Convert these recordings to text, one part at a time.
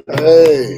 Hey.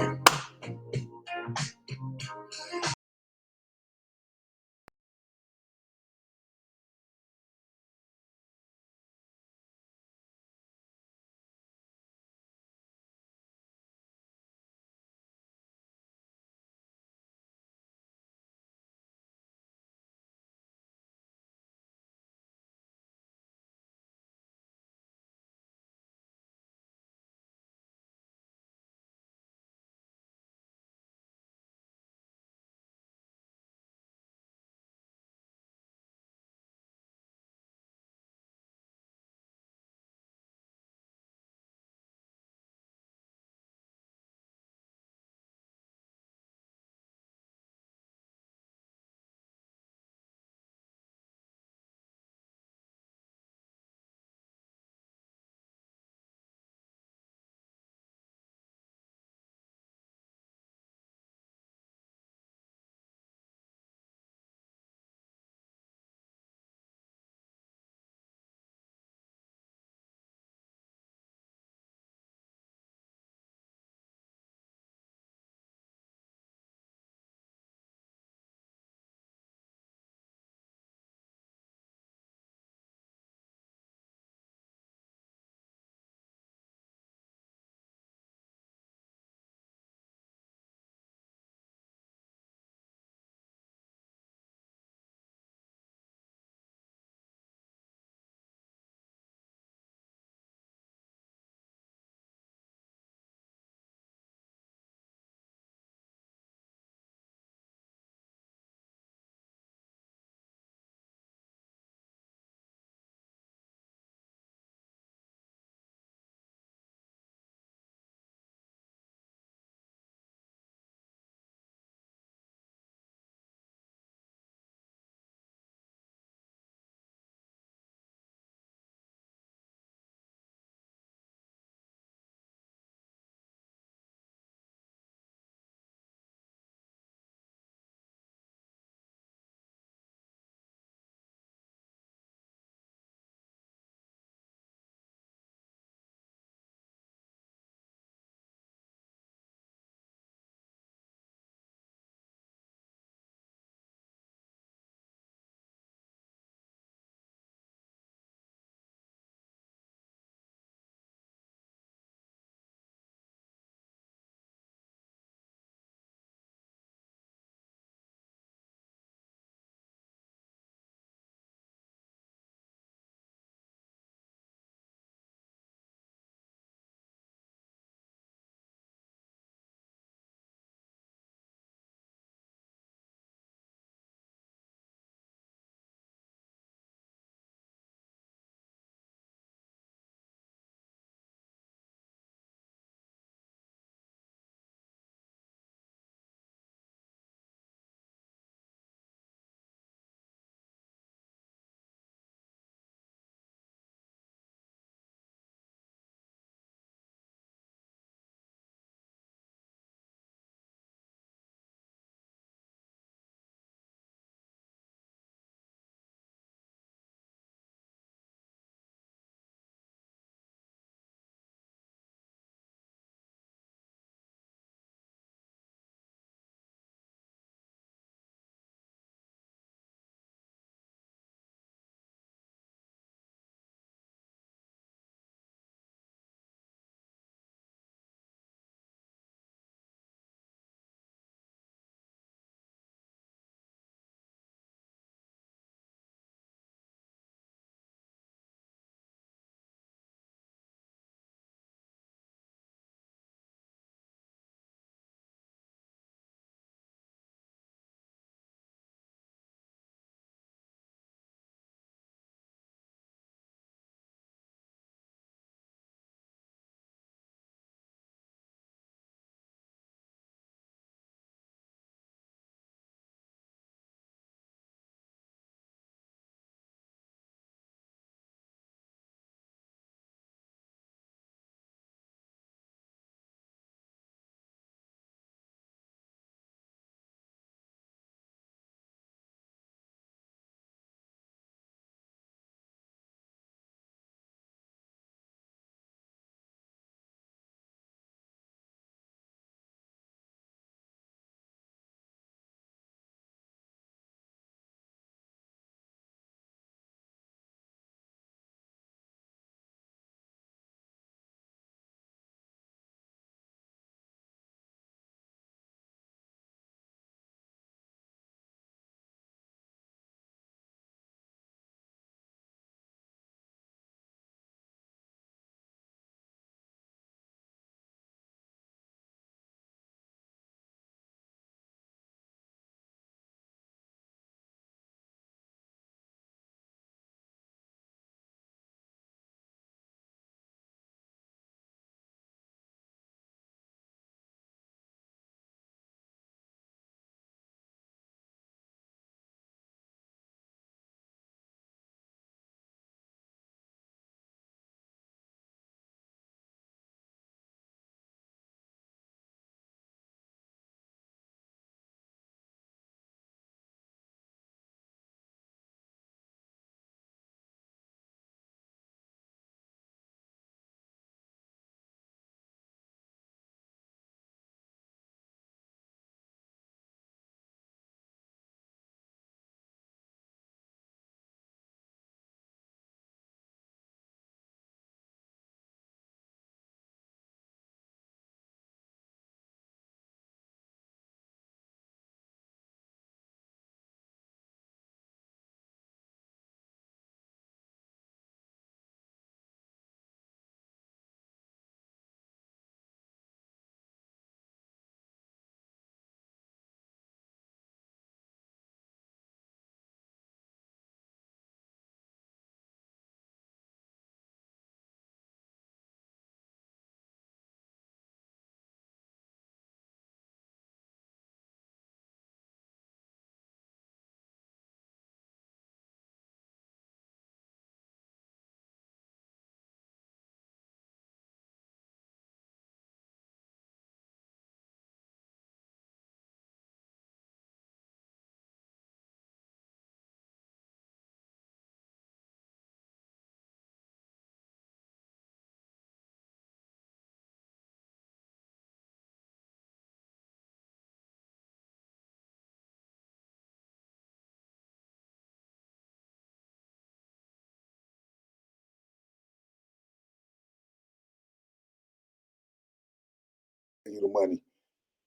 you the money.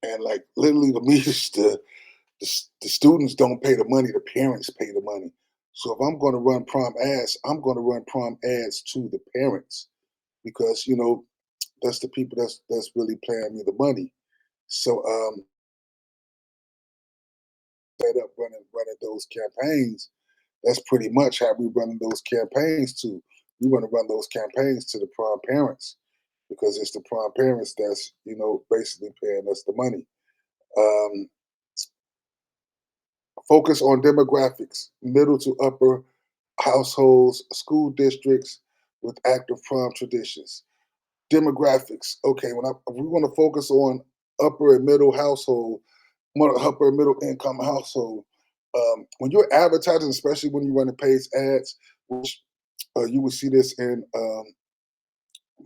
And like literally to me, it's the students don't pay the money, the parents pay the money. So if I'm going to run prom ads, I'm going to run prom ads to the parents because that's the people that's really paying me the money. So set up running those campaigns. That's pretty much how we running those campaigns too. We want to run those campaigns to the prom parents because it's the prom parents that's basically paying us the money. Um, Focus on demographics, middle to upper households, school districts with active prom traditions. Demographics. Okay, if we want to focus on upper and middle household, upper and middle income household, when you're advertising, especially when you're running paid ads, which you will see this in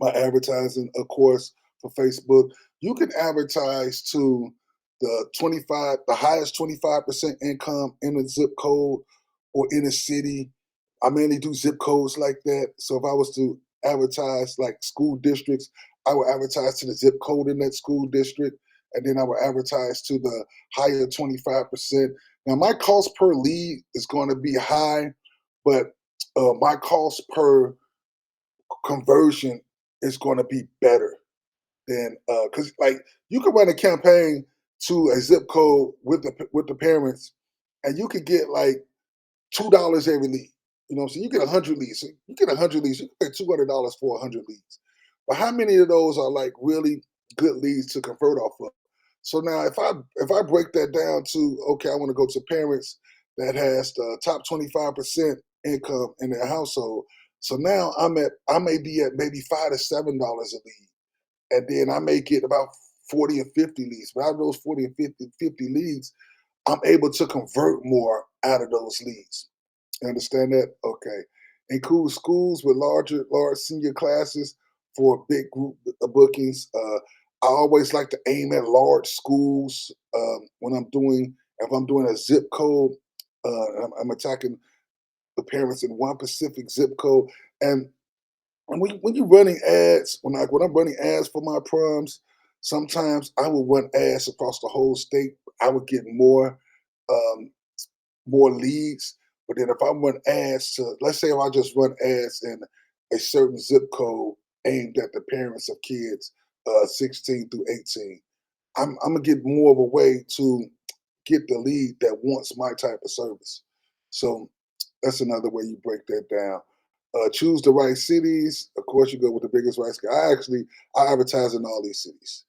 my advertising, of course, for Facebook. You can advertise to the highest 25% income in a zip code or in a city. I mainly do zip codes like that. So if I was to advertise like school districts, I would advertise to the zip code in that school district, and then I would advertise to the higher 25%. Now my cost per lead is going to be high, but my cost per conversion is going to be better than because like you can run a campaign to a zip code with the parents, and you could get like $2 every lead. So you get 100 leads. So you get 100 leads. You can pay $200 for 100 leads. But how many of those are like really good leads to convert off of? So now if I break that down to okay, I want to go to parents that has the top 25% income in their household. So now I may be at maybe $5 to $7 a lead, and then I may get about 40 or 50 leads. But out of those 40 and 50 leads, I'm able to convert more out of those leads. You understand that? Okay. Include schools with large senior classes for big group bookings. I always like to aim at large schools if I'm doing a zip code. I'm attacking the parents in one specific zip code. And when you're running ads, when I'm running ads for my proms, sometimes I will run ads across the whole state. I would get um, more leads. But then if I run ads to, let's say if I just run ads in a certain zip code aimed at the parents of kids 16 through 18, I'm gonna get more of a way to get the lead that wants my type of service. So that's another way you break that down. Choose the right cities. Of course, you go with the biggest rights. I advertise in all these cities.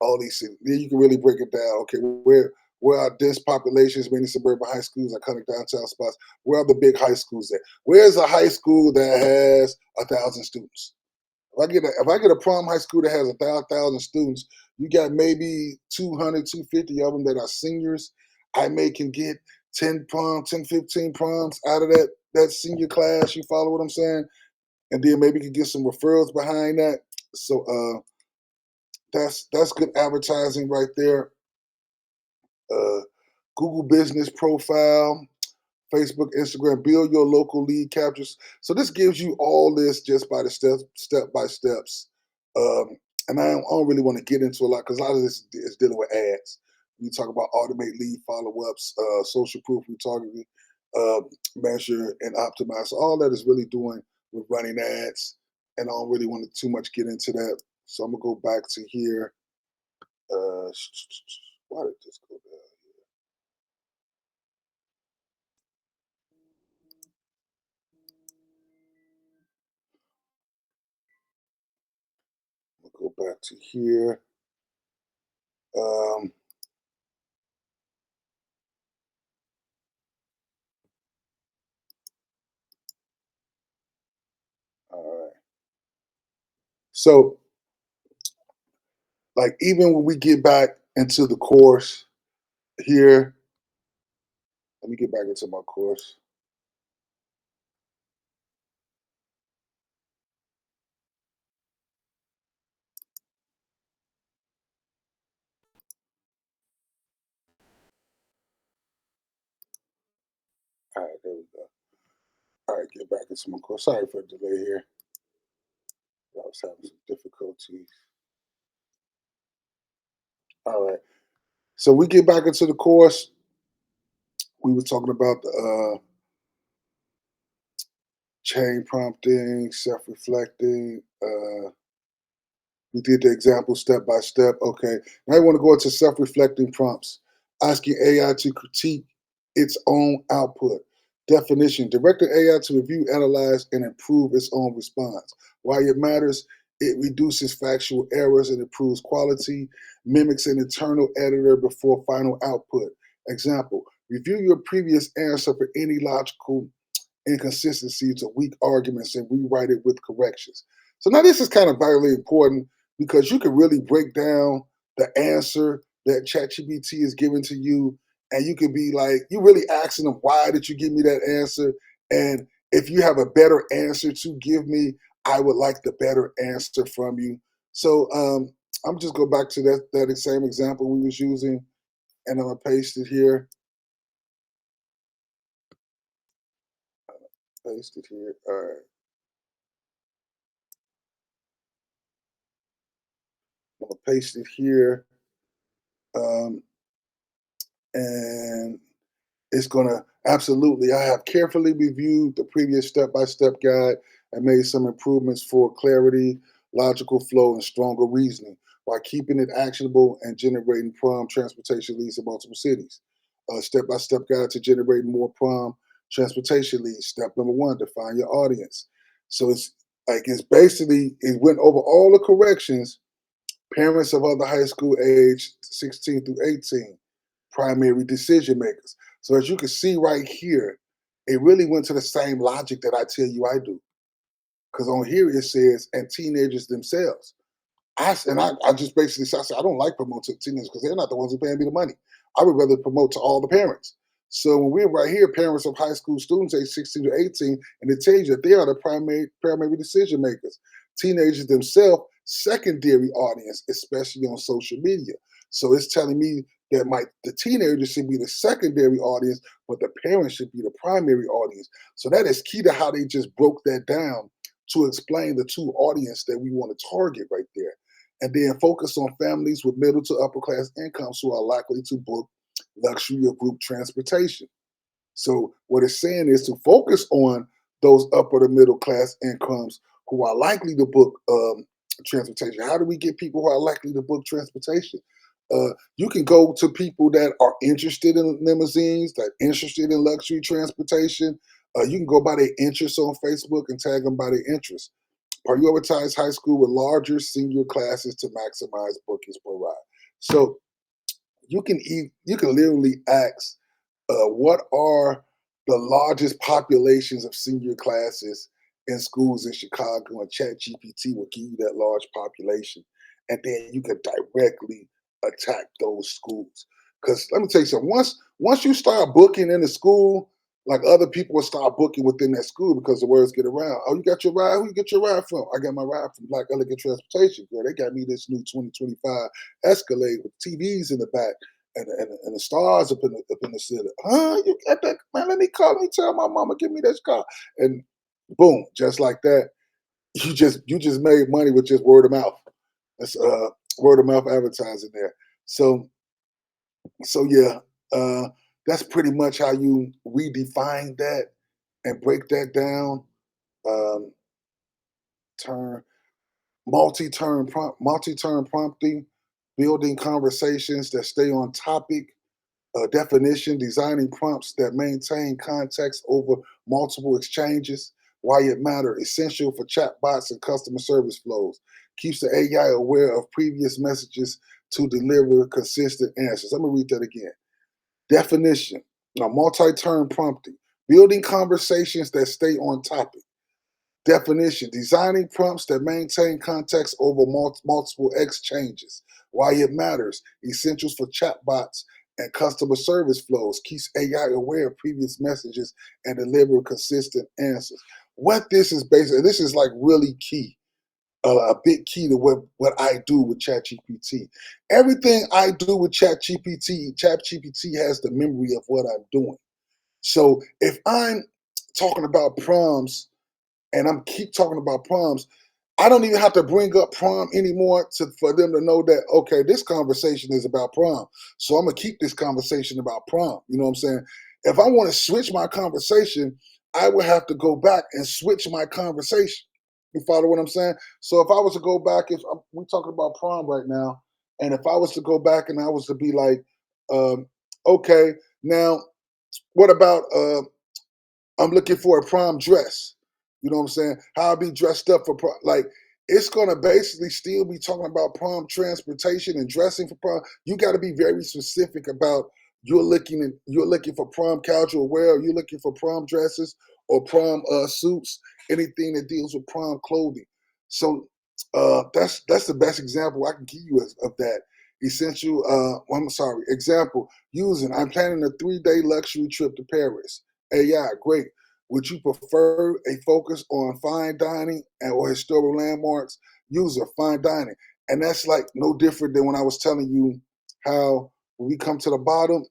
Then you can really break it down. Okay, where are dense populations, many suburban high schools are coming downtown spots? Where are the big high schools at? Where's a high school that has 1,000 students? If I get a prom high school that has 1,000 students, you got maybe 200, 250 of them that are seniors. I may can get 10, 15 proms out of that senior class. You follow what I'm saying? And then maybe you can get some referrals behind that. So that's good advertising right there. Uh, Google business profile, Facebook, Instagram, build your local lead captures. So this gives you all this just by the step by steps. And I don't really want to get into a lot because a lot of this is dealing with ads. We talk about automate lead follow-ups, social proof retargeting, uh, measure and optimize. So all that is really doing with running ads. And I don't really want to too much get into that. So I'm gonna go back to here. Uh, why did this go down? I'm gonna go back to here. Um, all right. So, like, even when we get back into the course here, let me get back into my course. All right, there we go. All right, get back into my course. Sorry for the delay here. I was having some difficulties. All right. So we get back into the course. We were talking about the chain prompting, self-reflecting. We did the example step by step. Okay. Now I want to go into self-reflecting prompts, asking AI to critique its own output. Definition: directing AI to review, analyze, and improve its own response. Why it matters: it reduces factual errors and improves quality, mimics an internal editor before final output. Example: review your previous answer for any logical inconsistencies or weak arguments and rewrite it with corrections. So now this is kind of vitally important because you can really break down the answer that ChatGPT is giving to you, and you can be like, you really asking them, why did you give me that answer? And if you have a better answer to give me, I would like the better answer from you. So I'm just go back to that same example we was using, and I'm gonna paste it here. Paste it here. All right. I'm gonna paste it here. Um, and it's gonna absolutely. I have carefully reviewed the previous step-by-step guide and made some improvements for clarity, logical flow, and stronger reasoning while keeping it actionable and generating prompt transportation leads in multiple cities. Step-by-step guide to generating more prompt transportation leads. Step number one: define your audience. So it's basically it went over all the corrections. Parents of other high school age 16 through 18, primary decision makers. So as you can see right here, it really went to the same logic that I tell you I do. Because on here it says, and teenagers themselves. I just basically said, I said, I don't like promoting to teenagers because they're not the ones who paying me the money. I would rather promote to all the parents. So when we're right here, parents of high school students age 16 to 18, and it tells you that they are the primary decision makers. Teenagers themselves, secondary audience, especially on social media. So it's telling me that the teenagers should be the secondary audience, but the parents should be the primary audience. So that is key to how they just broke that down to explain the two audience that we want to target right there. And then focus on families with middle to upper class incomes who are likely to book luxury or group transportation. So what it's saying is to focus on those upper to middle class incomes who are likely to book transportation. How do we get people who are likely to book transportation? You can go to people that are interested in limousines, that are interested in luxury transportation. You can go by their interests on Facebook and tag them by their interests. Prioritize high school with larger senior classes to maximize bookings per ride. So you can literally ask what are the largest populations of senior classes in schools in Chicago, and ChatGPT will give you that large population, and then you can directly attack those schools. Because let me tell you something. Once you start booking in the school, like other people will start booking within that school because the words get around. Oh, you got your ride? Who you get your ride from? I got my ride from Black Elegant Transportation. Girl, they got me this new 2025 Escalade with TVs in the back and the stars up in the ceiling. Huh? You got that? Man, let me tell my mama, give me this car. And boom, just like that, you just made money with just word of mouth. That's word of mouth advertising there. So yeah, that's pretty much how you redefine that and break that down. Um, turn multi-turn prompting, building conversations that stay on topic. Definition: designing prompts that maintain context over multiple exchanges. Why it matters: essential for chatbots and customer service flows. Keeps the AI aware of previous messages to deliver consistent answers. I'm gonna read that again. Definition: multi-turn prompting, building conversations that stay on topic. Definition: designing prompts that maintain context over multiple exchanges. Why it matters: essentials for chatbots and customer service flows. Keeps AI aware of previous messages and deliver consistent answers. What this is basically, this is like really key, a big key to what I do with ChatGPT. Everything I do with ChatGPT has the memory of what I'm doing. So if I'm talking about prompts and I'm keep talking about prompts, I don't even have to bring up prom anymore for them to know that, okay, this conversation is about prom. So I'm gonna keep this conversation about prom. You know what I'm saying? If I want to switch my conversation, I would have to go back and switch my conversation. You follow what I'm saying? So if I was to go back, if we're talking about prom right now, and if I was to go back and I was to be like, um, okay, now what about I'm looking for a prom dress. You know what I'm saying? How I be dressed up for prom. Like, it's gonna basically still be talking about prom transportation and dressing for prom. You got to be very specific about you're looking for prom casual wear. You're looking for prom dresses or prom suits. Anything that deals with prom clothing. So that's the best example I can give you of that. Essential. I'm sorry. Example using. I'm planning a 3-day luxury trip to Paris. AI, great. Would you prefer a focus on fine dining or historical landmarks? User, fine dining. And that's like no different than when I was telling you how when we come to the bottom,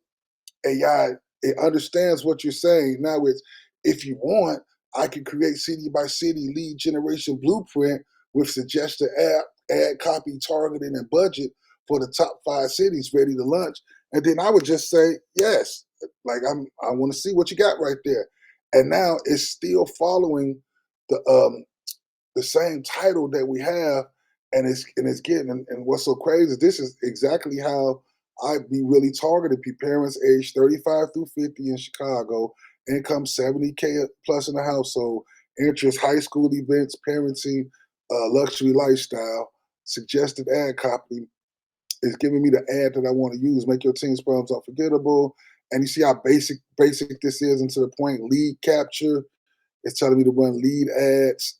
AI, it understands what you're saying. Now it's, if you want, I can create city by city lead generation blueprint with suggested ad copy, targeting, and budget for the top 5 cities ready to launch. And then I would just say, yes, like I want to see what you got right there. And now it's still following the the same title that we have, and it's getting, and what's so crazy, this is exactly how I be really targeting people, parents age 35 through 50 in Chicago, income 70K plus in the household, interest high school events, parenting, luxury lifestyle, suggested ad copy is giving me the ad that I want to use. Make your team's problems unforgettable. And you see how basic this is, and to the point, lead capture. It's telling me to run lead ads.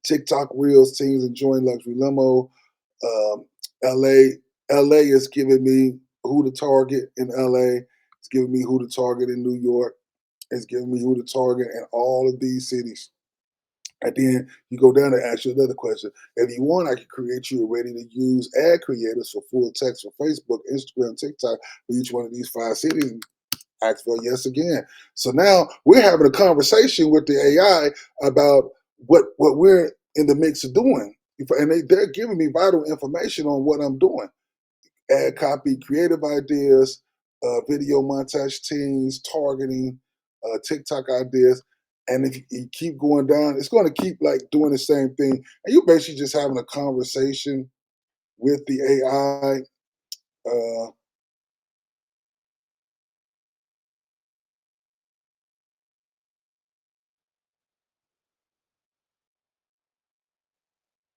TikTok Reels, teens enjoying luxury limo. Um, LA, LA is giving me who to target in LA. It's giving me who to target in New York. It's giving me who to target in all of these cities. And then you go down and ask you another question. If you want, I can create you a ready to use ad creators for full text for Facebook, Instagram, TikTok for each one of these 5 cities. Ask for yes again. So now we're having a conversation with the AI about what we're in the mix of doing. And they're giving me vital information on what I'm doing. Ad copy, creative ideas, video montage teams, targeting, TikTok ideas. And if you keep going down, it's going to keep like doing the same thing. And you're basically just having a conversation with the AI.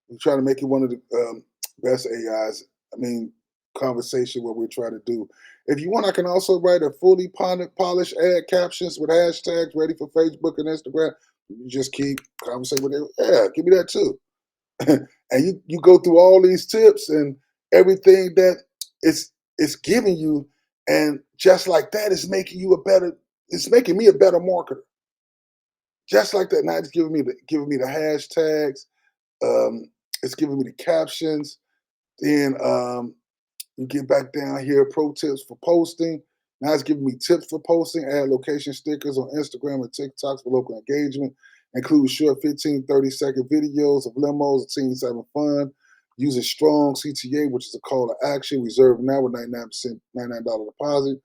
We try to make it one of the best AIs. I mean, conversation what we're trying to do. If you want, I can also write a fully polished ad captions with hashtags ready for Facebook and Instagram. You just keep conversating with it. Yeah, give me that too. And you go through all these tips and everything that it's giving you, and just like that, it's making you a better. It's making me a better marketer. Just like that. Now it's giving me the hashtags. Um, it's giving me the captions. Then you get back down here, pro tips for posting. Now it's giving me tips for posting, add location stickers on Instagram and TikToks for local engagement. Include short 15, 30-second videos of limos and teens having fun. Use a strong CTA, which is a call to action. Reserve now with 99%, $99 deposit.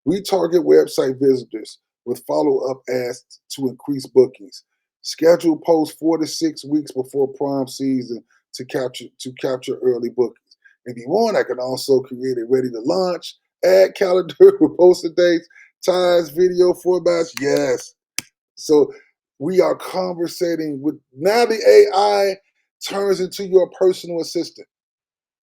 Retarget website visitors with follow-up ads to increase bookings. Schedule posts 4 to 6 weeks before prime season to capture early bookings. If you want, I can also create a ready to launch ad calendar with posted dates, times, video formats. Yes. So we are conversating with, now the AI turns into your personal assistant.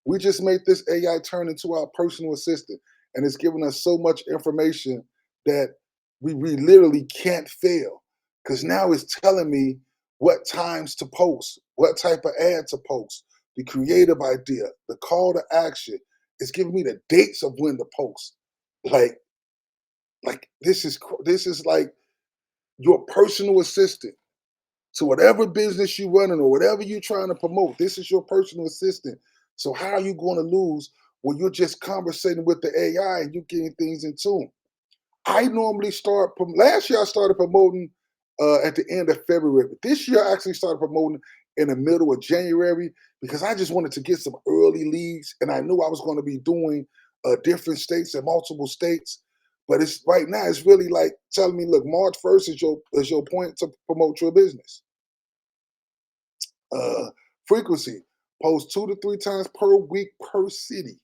We just made this AI turn into our personal assistant, and it's giving us so much information that we literally can't fail, because now it's telling me what times to post, what type of ad to post, the creative idea, the call to action. It's giving me the dates of when to post. Like, this is like your personal assistant. So whatever business you're running or whatever you're trying to promote, this is your personal assistant. So how are you going to lose when you're just conversating with the AI and you're getting things in tune? I normally last year I started promoting at the end of February, but this year I actually started promoting in the middle of January because I just wanted to get some early leads, and I knew I was going to be doing different states and multiple states. But it's right now, it's really like telling me, look, March 1st is your point to promote your business. Uh, Frequency, post 2 to 3 times per week per city.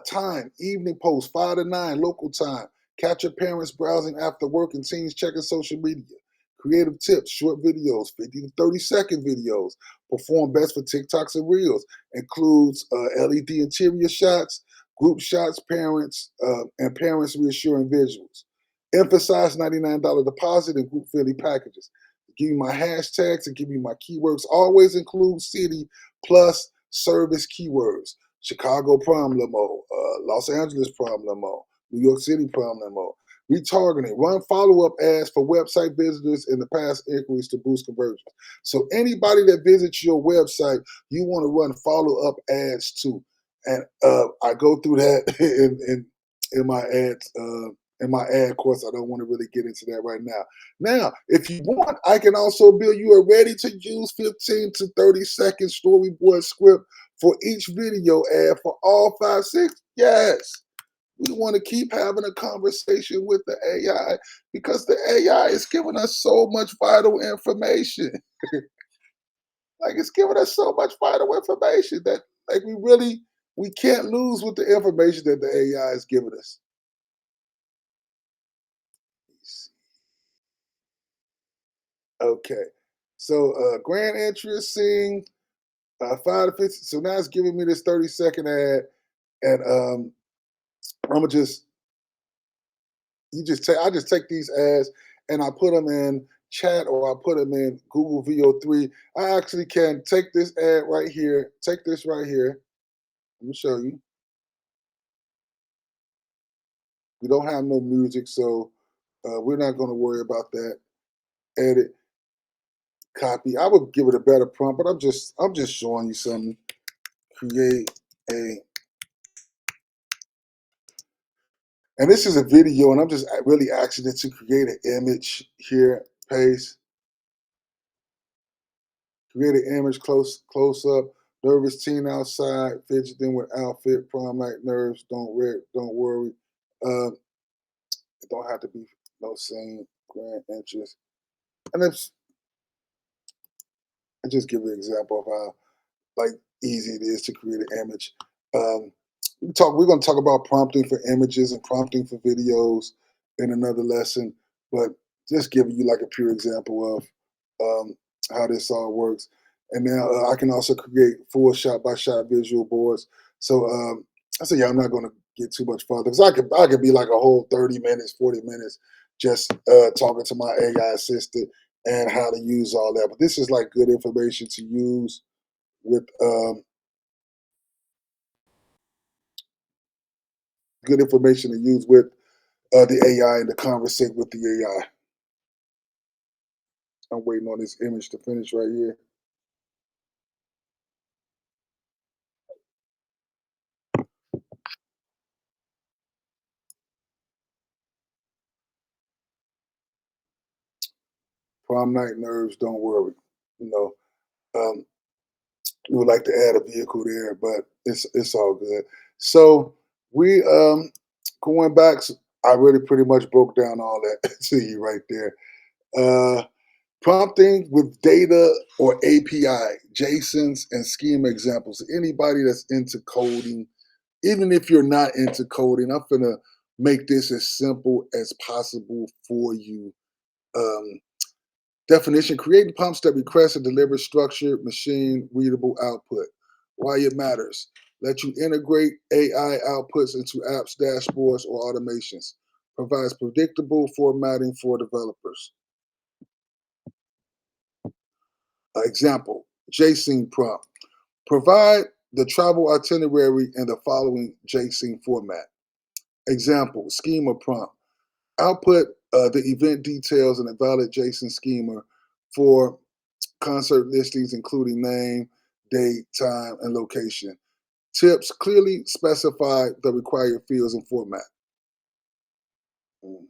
Time, evening post, 5 to 9, local time. Catch your parents browsing after work and teens checking social media. Creative tips, short videos, 50 to 30-second videos. Perform best for TikToks and Reels. Includes LED interior shots, group shots, and parents reassuring visuals. Emphasize $99 deposit and group friendly packages. Give you my hashtags and give you my keywords. Always include city plus service keywords. Chicago prom limo, Los Angeles prom limo, New York City prom limo. Retargeting, run follow-up ads for website visitors and the past inquiries to boost conversions. So anybody that visits your website, you want to run follow-up ads too. And I go through that in my ads in my ad course. I don't want to really get into that right now. Now, if you want, I can also build you a ready-to-use 15 to 30-second storyboard script for each video ad for all 5 6. Yes, we want to keep having a conversation with the AI because the AI is giving us so much vital information. Like it's giving us so much vital information that like we can't lose with the information that the AI is giving us. Okay. So grand interest seeing 5 to 50. So now it's giving me this 30-second ad, and I'm gonna just I just take these ads and I put them in chat or I put them in Google VO3. I actually can take this ad right here, take this right here. Let me show you. We don't have no music, so we're not going to worry about that. Edit, copy. I would give it a better prompt, but I'm just showing you something. Create a, and this is a video, and I'm just really asking it to create an image here. Paste. Create an image close up. Nervous teen outside, fidgeting with outfit, prom night nerves. Don't worry. It don't have to be no same grand interest. And I just give an example of how like easy it is to create an image. Um, we're going to talk about prompting for images and prompting for videos in another lesson, but just giving you like a pure example of how this all works. And now I can also create full shot by shot visual boards. So I said, yeah, I'm not going to get too much further because I could be like a whole 30 minutes, 40 minutes just talking to my AI assistant and how to use all that. But this is like good information to use with good information to use with the AI and to conversate with the AI. I'm waiting on this image to finish right here. Prom night nerves, don't worry. You know, we would like to add a vehicle there, but it's all good. So we going back. I really pretty much broke down all that to you right there. Uh, Prompting with data or API, JSONs and schema examples. Anybody that's into coding, even if you're not into coding, I'm gonna make this as simple as possible for you. Um, Definition, creating prompts that request and deliver structured, machine readable output. Why it matters. Let you integrate AI outputs into apps, dashboards, or automations. Provides predictable formatting for developers. Example, JSON prompt. Provide the travel itinerary in the following JSON format. Example, schema prompt. Output the event details in a valid JSON schema for concert listings, including name, date, time, and location. Tips, clearly specify the required fields and format. Mm.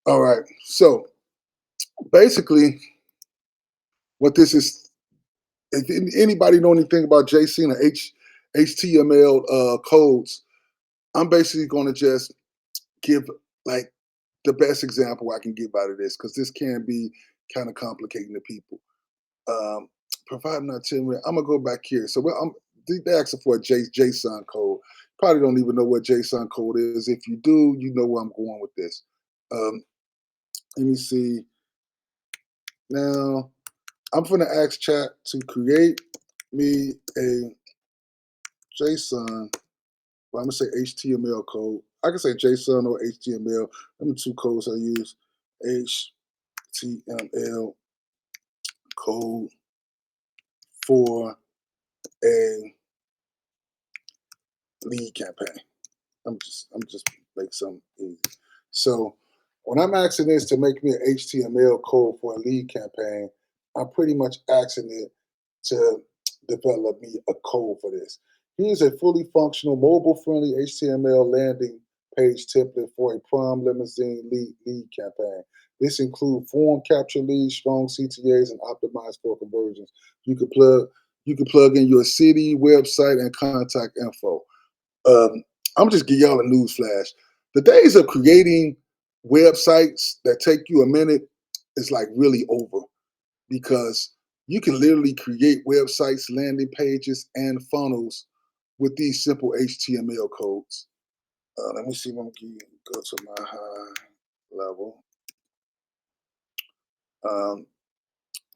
All right. So basically, what this is, if anybody know anything about JSON or HTML codes, I'm basically going to just give like the best example I can give out of this because this can be kind of complicating to people. Um, Providing itinerary, I'm gonna go back here. So they asking for a JSON code. Probably don't even know what JSON code is. If you do, you know where I'm going with this. Um, Let me see. Now I'm gonna ask chat to create me a JSON. Well, I'm gonna say HTML code. I can say JSON or HTML. Them are two codes I use. HTML code for a lead campaign. I'm just make something easy. So when I'm asking this to make me an HTML code for a lead campaign, I'm pretty much asking it to develop me a code for this. Here's a fully functional, mobile-friendly HTML landing page template for a prom limousine lead campaign. This includes form capture leads, strong CTAs, and optimized for conversions. You can plug you can plug in your city, website, and contact info. Um, I'm just give y'all a news flash. The days of creating websites that take you a minute is like really over because you can literally create websites, landing pages, and funnels with these simple HTML codes. Let me see if I can go to my high level. Um,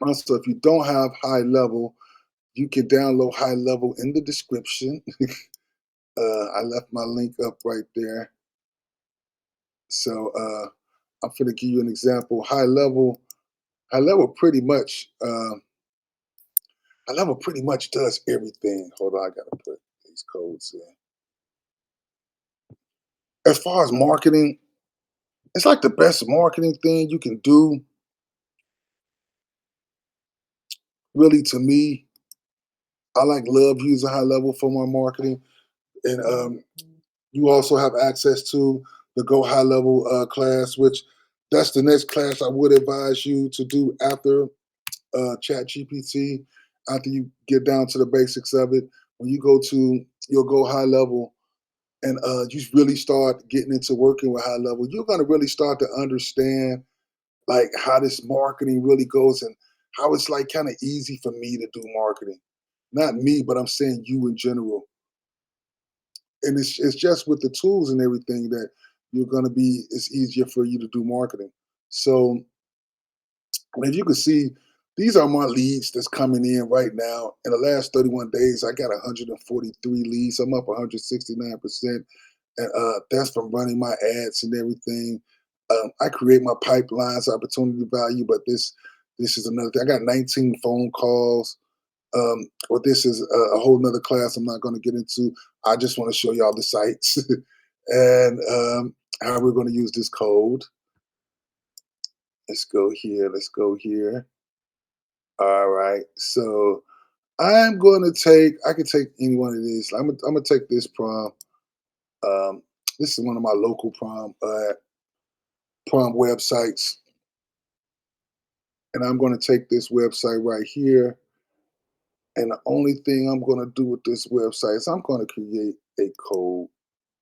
Also, if you don't have high level, you can download high level in the description. I left my link up right there. So I'm going to give you an example. High level pretty much does everything. Hold on, I gotta put these codes in. As far as marketing, it's like the best marketing thing you can do. Really, to me, I love using high level for my marketing, and you also have access to the Go High Level class, which that's the next class I would advise you to do after ChatGPT. After you get down to the basics of it, when you go to your Go High Level and you really start getting into working with high level, you're going to really start to understand like how this marketing really goes and how it's like kind of easy for me to do marketing. Not me, but I'm saying you in general. And it's just with the tools and everything that you're going to be, it's easier for you to do marketing. So and if you can see, these are my leads that's coming in right now. In the last 31 days, I got 143 leads. I'm up 169%. And that's from running my ads and everything. I create my pipelines, opportunity value, but this is another thing. I got 19 phone calls. But this is a whole nother class I'm not going to get into. I just want to show y'all the sites and how we're going to use this code. Let's go here. Let's go here. All right. So I'm going to I can take any one of these. I'm going to take this prom. Um, this is one of my local prom websites. And I'm going to take this website right here. And the only thing I'm going to do with this website is I'm going to create a code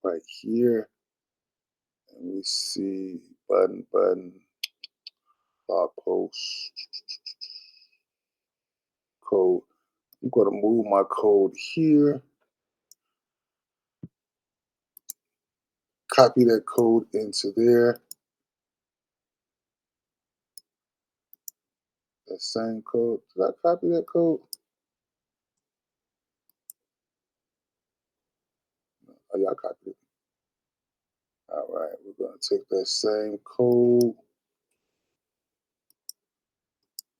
right here. Let me see. Button, blog post, code. I'm going to move my code here. Copy that code into there. That same code. Did I copy that code? Oh, yeah, I copied it. All right, we're going to take that same code,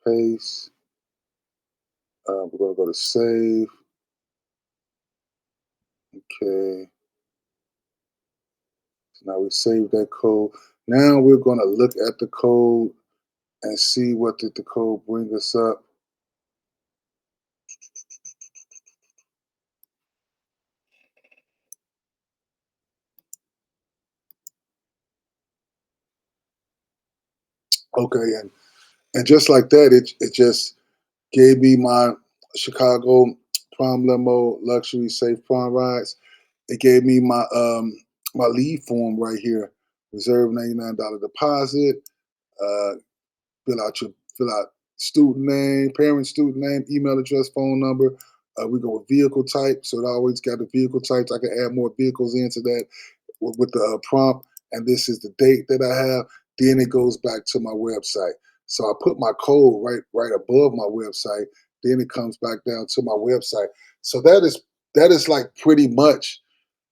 paste. We're going to go to save. Okay. So now we save that code. Now we're going to look at the code and see what did the code bring us up. Okay, and just like that, it just gave me my Chicago prom limo luxury safe prom rides. It gave me my lead form right here. Reserve $99 deposit. Uh, fill out student name, parent student name, email address, phone number. We go with vehicle type, so it always got the vehicle types. I can add more vehicles into that with the prompt, and this is the date that I have. Then it goes back to my website. So I put my code right above my website. Then it comes back down to my website. So that is like pretty much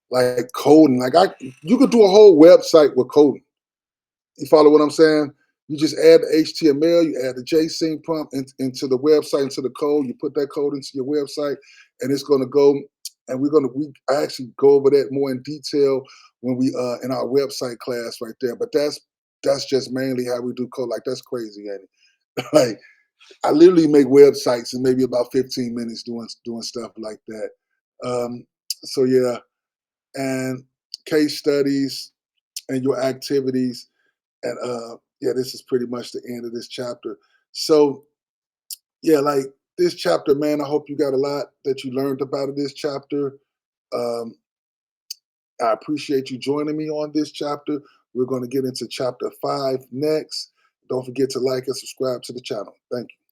like coding. Like you could do a whole website with coding. You follow what I'm saying? You just add the HTML, you add the JSON prompt into the website, into the code. You put that code into your website, and it's going to go. And I actually go over that more in detail when we in our website class right there. But that's just mainly how we do code. Like that's crazy, ain't it? Like I literally make websites in maybe about 15 minutes doing stuff like that. So yeah, and case studies and your activities and yeah, this is pretty much the end of this chapter. So yeah, like this chapter, man, I hope you got a lot that you learned about this chapter. Um, I appreciate you joining me on this chapter. We're going to get into chapter 5 next. Don't forget to like and subscribe to the channel. Thank you.